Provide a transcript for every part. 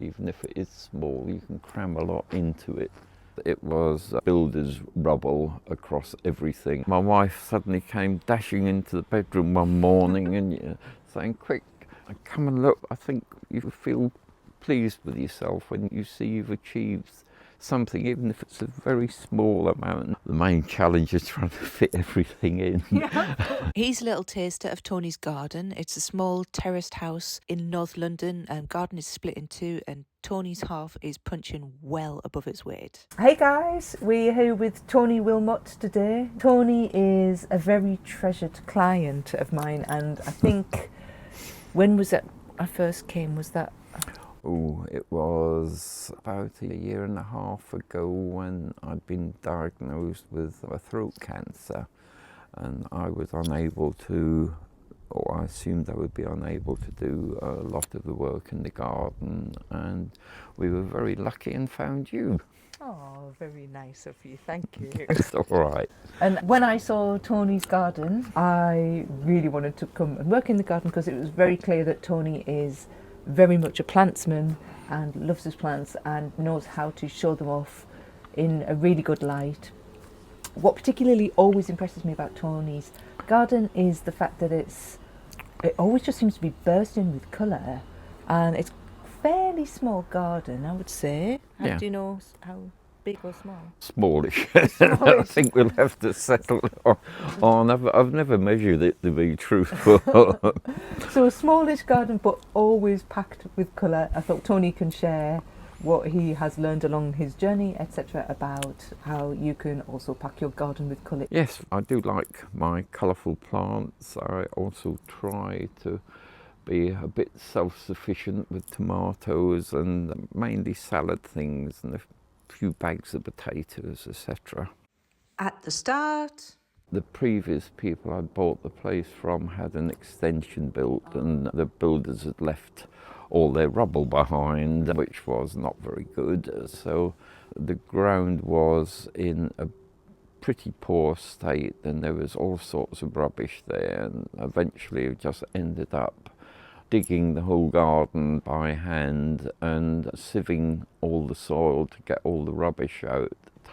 Even if it is small, you can cram a lot into it. It was builder's rubble across everything. My wife suddenly came dashing into the bedroom one morning and saying, "Quick, come and look. I think you feel pleased with yourself when you see you've achieved something, even if it's a very small amount." The main challenge is trying to fit everything in. Yeah. Here's a little taster of Tony's garden. It's a small terraced house in North London. Garden is split in two and Tony's half is punching well above its weight. Hey guys, we're here with Tony Wilmott today. Tony is a very treasured client of mine, and I think, when was it I first came, was that? Oh, it was about a year and a half ago when I'd been diagnosed with a throat cancer, and I was unable to, or I assumed I would be unable to do a lot of the work in the garden, and we were very lucky and found you. Oh, very nice of you, thank you. It's all right. And when I saw Tony's garden, I really wanted to come and work in the garden because it was very clear that Tony is very much a plantsman and loves his plants and knows how to show them off in a really good light. What particularly always impresses me about Tony's garden is the fact that it always just seems to be bursting with colour, and it's a fairly small garden, I would say. Yeah. Do you know how big or small? Smallish. I think we'll have to settle on. I've never measured it, to be truthful. So a smallish garden, but always packed with colour. I thought Tony can share what he has learned along his journey, etc., about how you can also pack your garden with colour. Yes, I do like my colourful plants. I also try to be a bit self-sufficient with tomatoes and mainly salad things and a few bags of potatoes, etc. At the start, the previous people I'd bought the place from had an extension built, and the builders had left all their rubble behind, which was not very good. So the ground was in a pretty poor state, and there was all sorts of rubbish there, and eventually it just ended up digging the whole garden by hand and sieving all the soil to get all the rubbish out.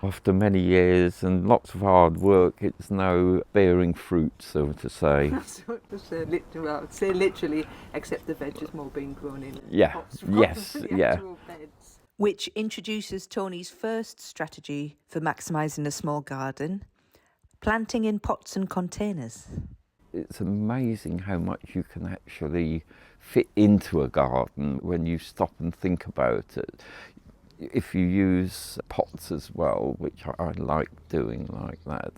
After many years and lots of hard work, it's now bearing fruit, so to say. Well, say literally, except the veg is more being grown in pots actual beds. which introduces Tony's first strategy for maximising a small garden: planting in pots and containers. It's amazing how much you can actually fit into a garden when you stop and think about it. If you use pots as well, which I like doing like that,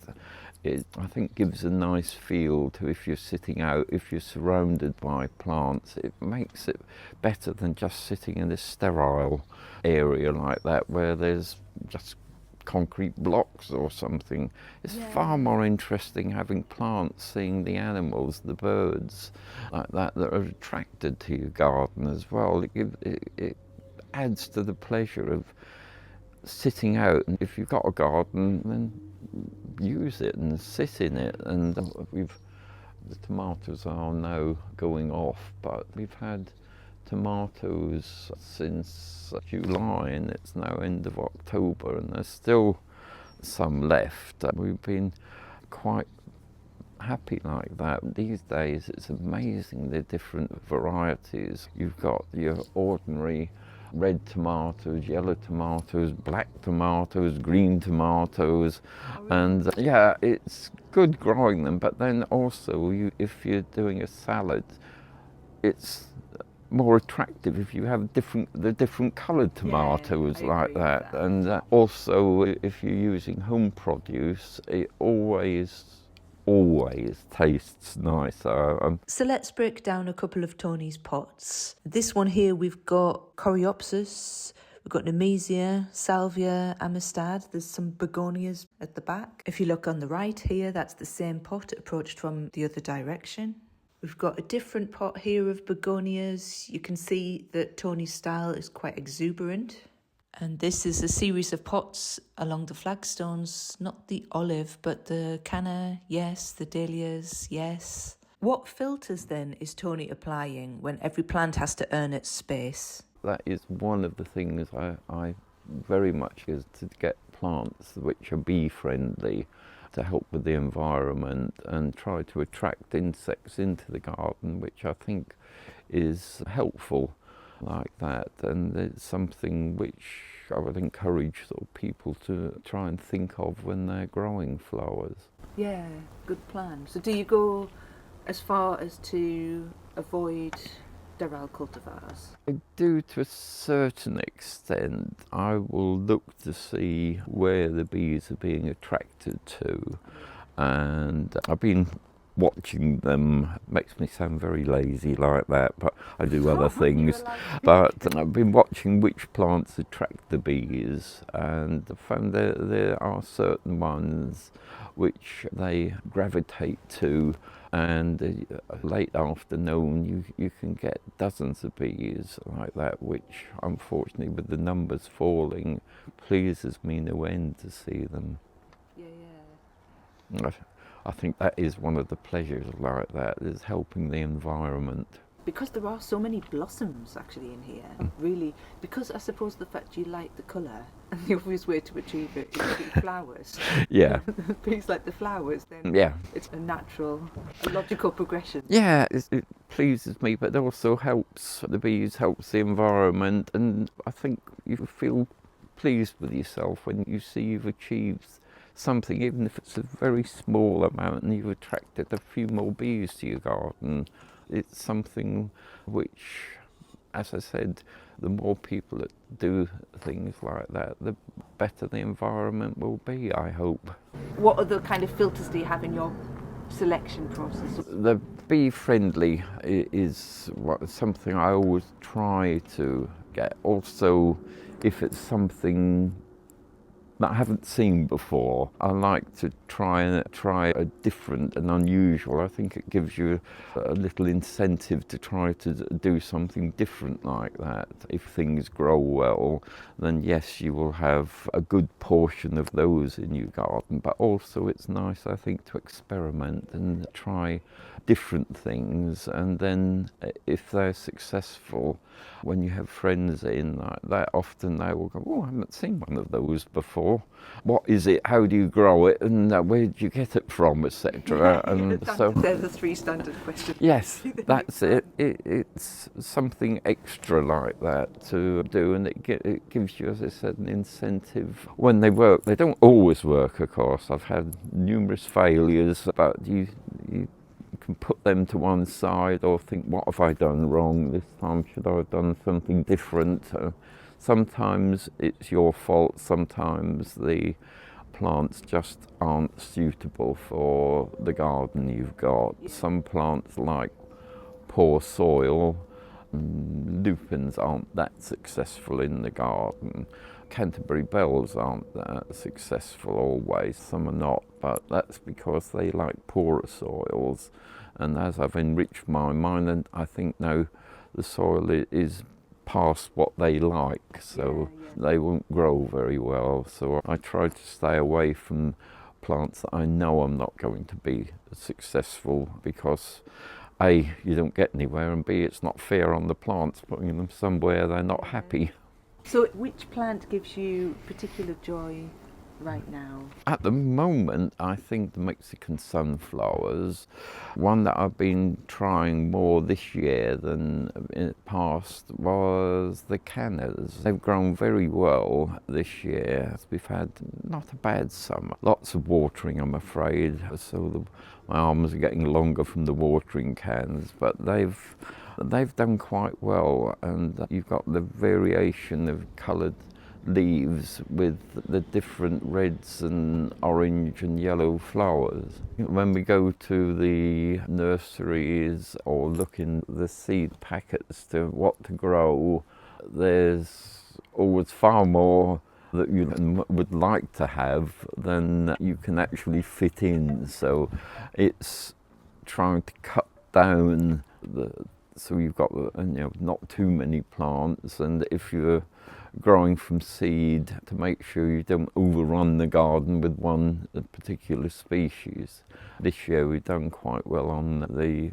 it I think gives a nice feel to if you're sitting out, if you're surrounded by plants, it makes it better than just sitting in a sterile area like that where there's just concrete blocks or something. It's far more interesting having plants, seeing the animals, the birds like that are attracted to your garden as well. It adds to the pleasure of sitting out. And if you've got a garden, then use it and sit in it. And the tomatoes are now going off, but we've had tomatoes since July, and it's now end of October, and there's still some left. We've been quite happy like that. These days it's amazing the different varieties. You've got your ordinary red tomatoes, yellow tomatoes, black tomatoes, green tomatoes, and it's good growing them, but then also if you're doing a salad, it's more attractive if you have the different coloured tomatoes like that. And also if you're using home produce, it always tastes nicer. So let's break down a couple of Tony's pots. This one here, we've got Coreopsis, we've got Nemesia, Salvia, Amistad. There's some begonias at the back. If you look on the right here, that's the same pot approached from the other direction. We've got a different pot here of begonias. You can see that Tony's style is quite exuberant. And this is a series of pots along the flagstones, not the olive, but the canna, yes, the dahlias, yes. What filters then is Tony applying when every plant has to earn its space? that is one of the things I very much is to get plants which are bee friendly, to help with the environment and try to attract insects into the garden, which I think is helpful like that. And it's something which I would encourage sort of people to try and think of when they're growing flowers. Yeah, good plan. So do you go as far as to avoid sterile cultivars? I do to a certain extent. I will look to see where the bees are being attracted to, and I've been watching them. Makes me sound very lazy like that, but I do other things. But I've been watching which plants attract the bees, and I found there are certain ones which they gravitate to, and late afternoon you can get dozens of bees like that, which unfortunately with the numbers falling pleases me no end to see them. Yeah. I think that is one of the pleasures like that, is helping the environment. Because there are so many blossoms actually in here, really, because I suppose the fact you like the colour, and the obvious way to achieve it is through flowers. Yeah. Bees like the flowers, then Yeah. it's a logical progression. Yeah, it pleases me, but it also helps the bees, helps the environment, and I think you feel pleased with yourself when you see you've achieved something, even if it's a very small amount, and you've attracted a few more bees to your garden. It's something which, as I said, the more people that do things like that, the better the environment will be, I hope. What other kind of filters do you have in your selection process? The bee friendly is something I always try to get. Also, if it's something that I haven't seen before, I like to try a different and unusual. I think it gives you a little incentive to try to do something different like that. If things grow well, then yes, you will have a good portion of those in your garden, but also it's nice, I think, to experiment and try different things, and then if they're successful, when you have friends in like that, often they will go, oh, I haven't seen one of those before. What is it? How do you grow it? And where did you get it from, etc. And so they're the three standard questions. yes, that's it. It's something extra like that to do, and it gives you, as I said, an incentive when they work. They don't always work, of course. I've had numerous failures, but you can put them to one side or think, what have I done wrong this time? Should I have done something different? Sometimes it's your fault, sometimes the plants just aren't suitable for the garden you've got. Some plants like poor soil, lupins aren't that successful in the garden. Canterbury bells aren't that successful always, some are not, but that's because they like poorer soils. And as I've enriched mine, and I think now the soil is past what they like, so they won't grow very well. So I try to stay away from plants that I know I'm not going to be successful, because A, you don't get anywhere, and B, it's not fair on the plants putting them somewhere they're not happy. So which plant gives you particular joy right now? At the moment, I think the Mexican sunflowers, one that I've been trying more this year than in the past, was the cannas. They've grown very well this year. We've had not a bad summer. Lots of watering, I'm afraid, so my arms are getting longer from the watering cans, but they've done quite well, and you've got the variation of coloured leaves with the different reds and orange and yellow flowers. When we go to the nurseries or look in the seed packets to what to grow, there's always far more that you would like to have than you can actually fit in. So it's trying to cut down so you've got not too many plants, and if you're growing from seed, to make sure you don't overrun the garden with one particular species. This year we've done quite well on the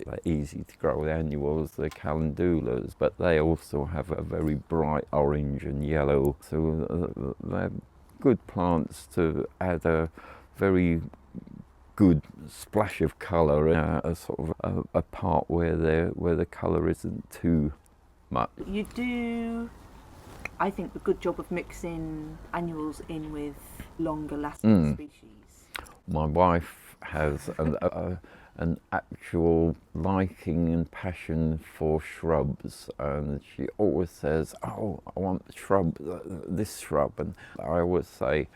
They're easy to grow, the annuals, the calendulars, but they also have a very bright orange and yellow, so they're good plants to add a very good splash of colour, a sort of a part where the colour isn't too much. You do, I think, a good job of mixing annuals in with longer lasting species. My wife has an actual liking and passion for shrubs, and she always says, "Oh, I want this shrub," and I always say,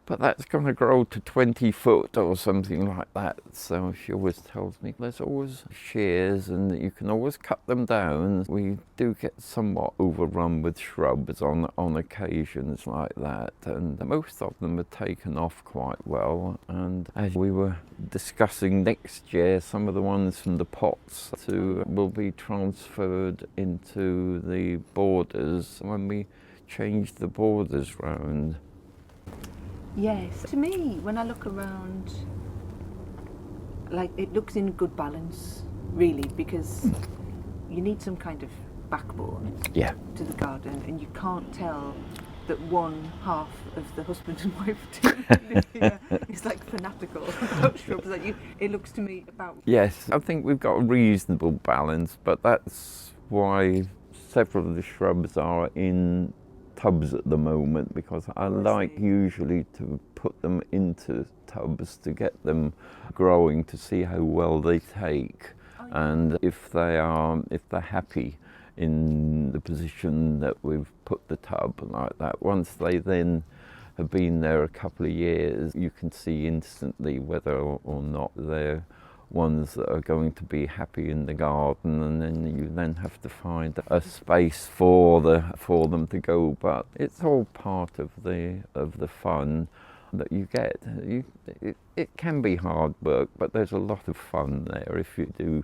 "But that's going to grow to 20 foot or something like that." So she always tells me there's always shears and you can always cut them down. We do get somewhat overrun with shrubs on occasions like that, and most of them are taken off quite well. And as we were discussing, next year some of the ones from the pots will be transferred into the borders when we change the borders round. Yes. To me, when I look around, like, it looks in good balance, really, because you need some kind of backbone to the garden, and you can't tell that one half of the husband and wife team live here is like fanatical about shrubs. Like it looks to me about. Yes, I think we've got a reasonable balance, but that's why several of the shrubs are in tubs at the moment, because I like usually to put them into tubs to get them growing, to see how well they take, and if they're happy in the position that we've put the tub like that. Once they then have been there a couple of years, you can see instantly whether or not they're ones that are going to be happy in the garden, and then you then have to find a space for them to go. But it's all part of the fun that you get. It can be hard work, but there's a lot of fun there if you do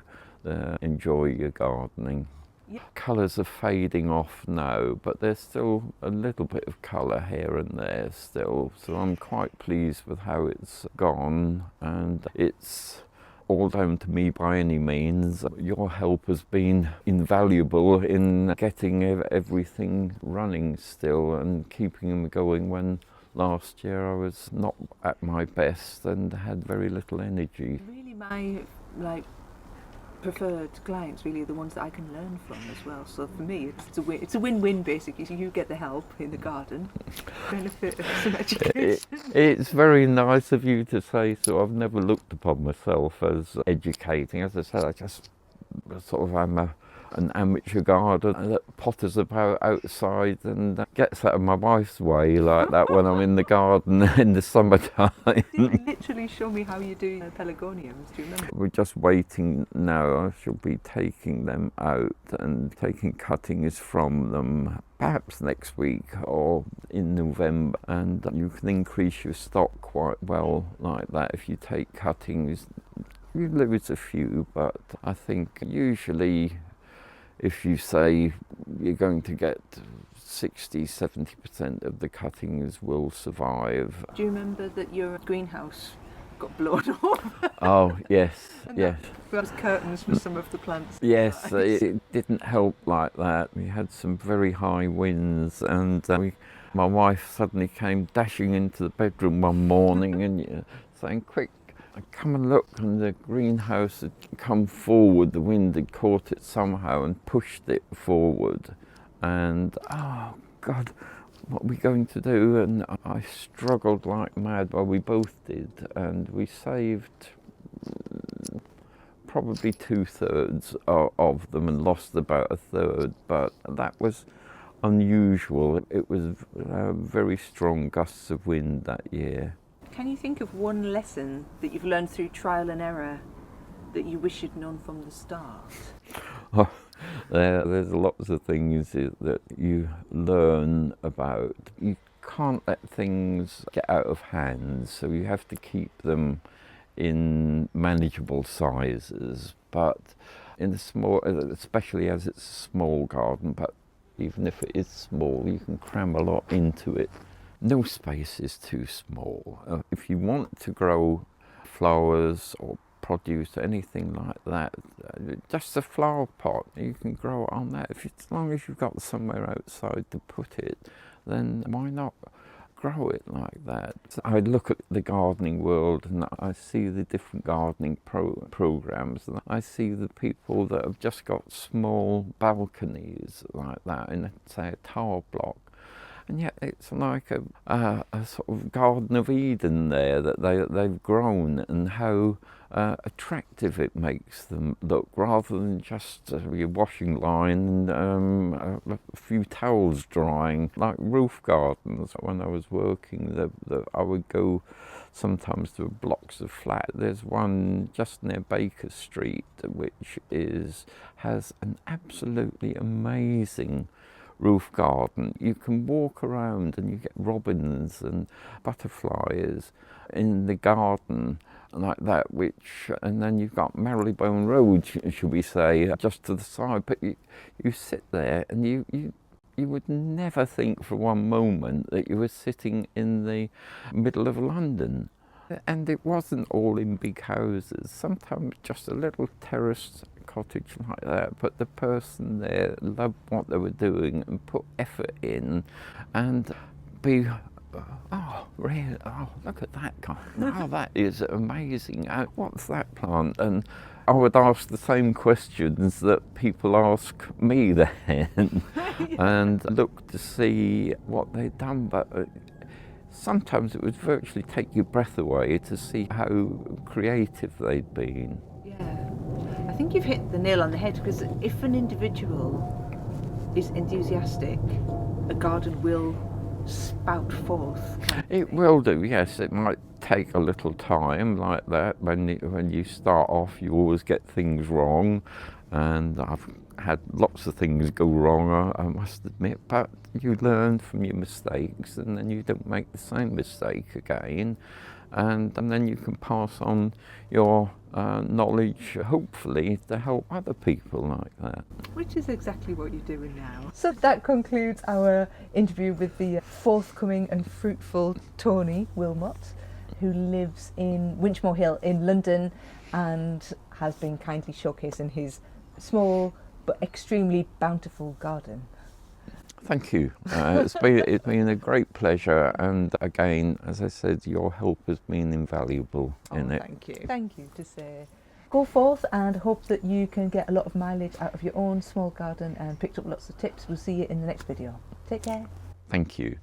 enjoy your gardening. Yeah. Colours are fading off now, but there's still a little bit of colour here and there still, so I'm quite pleased with how it's gone, and it's all down to me by any means. Your help has been invaluable in getting everything running still and keeping them going when last year I was not at my best and had very little energy. Really, my preferred clients really are the ones that I can learn from as well. So for me, it's a win-win basically. So you get the help in the garden, benefit of some education. It's very nice of you to say so. I've never looked upon myself as educating. As I said, I just sort of am an amateur gardener that potters about outside and gets out of my wife's way like that when I'm in the garden in the summertime. You literally show me how you do pelargoniums, do you remember? We're just waiting now. I shall be taking them out and taking cuttings from them perhaps next week or in November, and you can increase your stock quite well like that if you take cuttings. You lose a few, but I think usually if you say you're going to get 60-70% of the cuttings will survive. Do you remember that your greenhouse got blown off? Oh, yes, yes. There was curtains for some of the plants. Yes, it didn't help like that. We had some very high winds, and my wife suddenly came dashing into the bedroom one morning and saying, "Quick, come and look," and the greenhouse had come forward. The wind had caught it somehow and pushed it forward, and oh God, what are we going to do? And I struggled like mad. Well, we both did, and we saved probably 2/3 of them and lost about 1/3, but that was unusual. It was very strong gusts of wind that year. Can you think of one lesson that you've learned through trial and error that you wish you'd known from the start? Oh, there's lots of things that you learn about. You can't let things get out of hand, so you have to keep them in manageable sizes, but in a small, especially as it's a small garden, but even if it is small, you can cram a lot into it. No space is too small. If you want to grow flowers or produce, anything like that, just a flower pot, you can grow it on that. As long as you've got somewhere outside to put it, then why not grow it like that? I look at the gardening world and I see the different gardening programs, and I see the people that have just got small balconies like that in, say, a tower block. And yet it's like a sort of Garden of Eden there that they've grown, and how attractive it makes them look, rather than just your washing line and a few towels drying, like roof gardens. When I was working, I would go sometimes to blocks of flat. There's one just near Baker Street which has an absolutely amazing roof garden. You can walk around and you get robins and butterflies in the garden like that, and then you've got Marylebone Road, should we say, just to the side, but you sit there and you would never think for one moment that you were sitting in the middle of London. And it wasn't all in big houses, sometimes just a little terraced cottage like that, but the person there loved what they were doing and put effort in, and really, look at that guy, that is amazing, what's that plant? And I would ask the same questions that people ask me then, and look to see what they'd done, but sometimes it would virtually take your breath away to see how creative they'd been. Yeah, I think you've hit the nail on the head, because if an individual is enthusiastic, a garden will spout forth. It will do, yes. It might take a little time like that. When you start off, you always get things wrong, and I've had lots of things go wrong, I must admit, but you learn from your mistakes, and then you don't make the same mistake again, and then you can pass on your knowledge, hopefully, to help other people like that. Which is exactly what you're doing now. So that concludes our interview with the forthcoming and fruitful Tony Wilmott, who lives in Winchmore Hill in London and has been kindly showcasing his small but extremely bountiful garden. Thank you. It's been a great pleasure, and again, as I said, your help has been invaluable in it. Thank you. Thank you to say. Go forth and hope that you can get a lot of mileage out of your own small garden and picked up lots of tips. We'll see you in the next video. Take care. Thank you.